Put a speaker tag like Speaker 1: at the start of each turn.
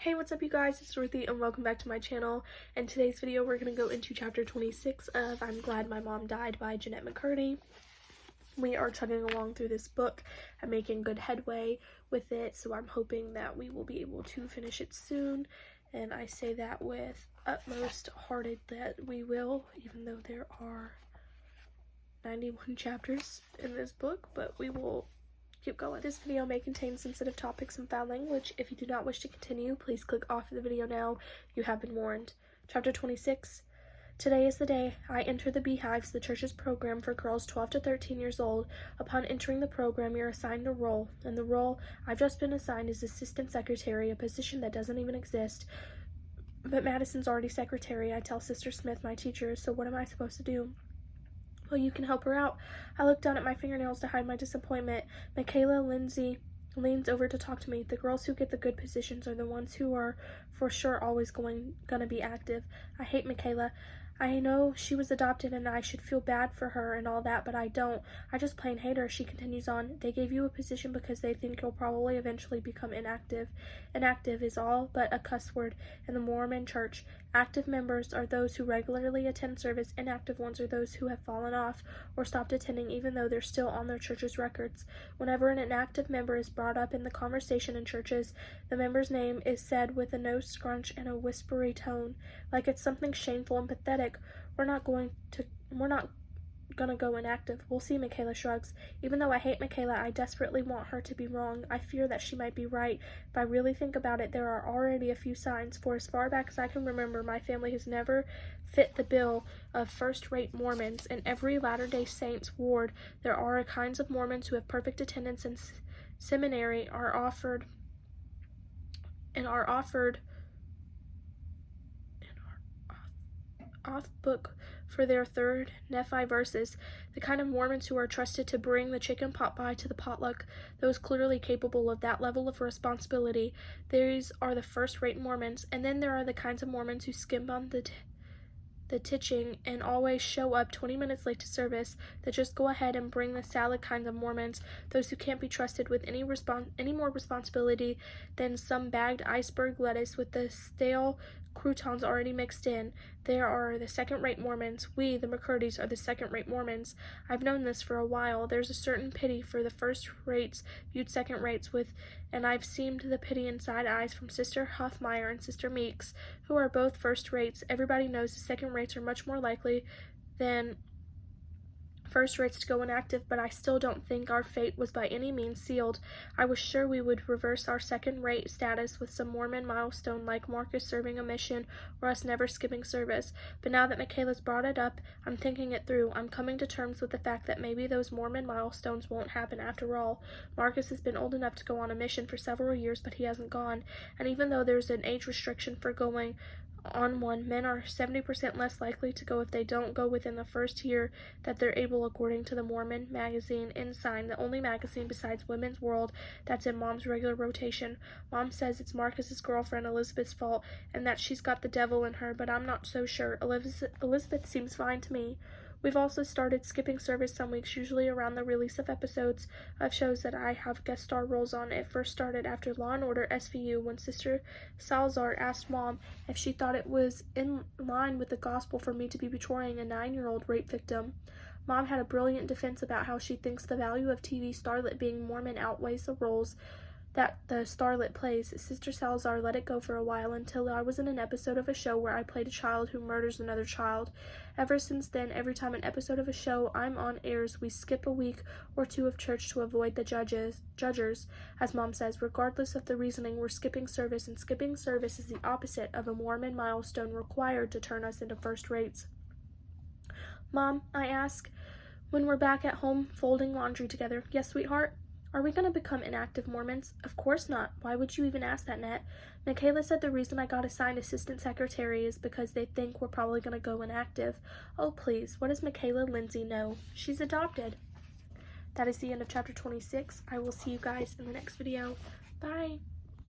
Speaker 1: Hey, what's up you guys? It's Dorothy and welcome back to my channel. In today's video, we're going to go into chapter 26 of I'm Glad My Mom Died by Jeanette McCurdy. We are chugging along through this book and making good headway with it, so I'm hoping that we will be able to finish it soon. And I say that with utmost hearted that we will, even though there are 91 chapters in this book, but we will keep going. This video may contain sensitive topics and foul language. If you do not wish to continue, please click off the video now. You have been warned. Chapter 26. Today is the day I enter the Beehives, the church's program for girls 12 to 13 years old. Upon entering the program, you're assigned a role, and the role I've just been assigned is assistant secretary, a position that doesn't even exist. But Madison's already secretary, I tell Sister Smith, my teacher, so what am I supposed to do? Well, you can help her out. I look down at my fingernails to hide my disappointment. Michaela Lindsay leans over to talk to me. The girls who get the good positions are the ones who are for sure always gonna be active. I hate Michaela. I know she was adopted and I should feel bad for her and all that, but I don't. I just plain hate her. She continues on. They gave you a position because they think you'll probably eventually become inactive. Inactive is all but a cuss word in the Mormon church. Active members are those who regularly attend service. Inactive ones are those who have fallen off or stopped attending even though they're still on their church's records. Whenever an inactive member is brought up in the conversation in churches, the member's name is said with a nose scrunch and a whispery tone, like it's something shameful and pathetic. We're not gonna go inactive. We'll see, Michaela shrugs. Even though I hate Michaela, I desperately want her to be wrong. I fear that she might be right. If I really think about it, there are already a few signs. For as far back as I can remember, my family has never fit the bill of first-rate Mormons. In every Latter-day Saints ward, there are kinds of Mormons who have perfect attendance in seminary, are offered off book for their third Nephi verses, the kind of Mormons who are trusted to bring the chicken pot pie to the potluck, those clearly capable of that level of responsibility. These are the first-rate Mormons, and then there are the kinds of Mormons who skim on the teaching and always show up 20 minutes late to service, that just go ahead and bring the salad kinds of Mormons, those who can't be trusted with any more responsibility than some bagged iceberg lettuce with the stale croutons already mixed in. There are the second-rate Mormons. We, the McCurdys, are the second-rate Mormons. I've known this for a while. There's a certain pity for the first-rates viewed second-rates with, and I've seen the pity inside eyes from Sister Hoffmeyer and Sister Meeks, who are both first-rates. Everybody knows the second-rates are much more likely than first-rates to go inactive, but I still don't think our fate was by any means sealed. I was sure we would reverse our second-rate status with some Mormon milestone like Marcus serving a mission or us never skipping service. But now that Michaela's brought it up, I'm thinking it through. I'm coming to terms with the fact that maybe those Mormon milestones won't happen after all. Marcus has been old enough to go on a mission for several years, but he hasn't gone. And even though there's an age restriction for going on one, men are 70% less likely to go if they don't go within the first year that they're able, according to the Mormon magazine Ensign, the only magazine besides Women's World that's in Mom's regular rotation. Mom says it's Marcus's girlfriend Elizabeth's fault and that she's got the devil in her, but I'm not so sure. Elizabeth seems fine to me. We've also started skipping service some weeks, usually around the release of episodes of shows that I have guest star roles on. It first started after Law & Order SVU when Sister Salazar asked Mom if she thought it was in line with the gospel for me to be betraying a 9-year-old rape victim. Mom had a brilliant defense about how she thinks the value of TV starlet being Mormon outweighs the roles that the starlet plays. Sister Salazar let it go for a while until I was in an episode of a show where I played a child who murders another child. Ever since then, every time an episode of a show I'm on airs, we skip a week or two of church to avoid the judgers, as Mom says. Regardless of the reasoning, we're skipping service, and skipping service is the opposite of a Mormon milestone required to turn us into first rates. Mom, I ask, when we're back at home folding laundry together. Yes, sweetheart? Are we going to become inactive Mormons? Of course not. Why would you even ask that, Nat? Michaela said the reason I got assigned assistant secretary is because they think we're probably going to go inactive. Oh, please. What does Michaela Lindsay know? She's adopted. That is the end of chapter 26. I will see you guys in the next video. Bye.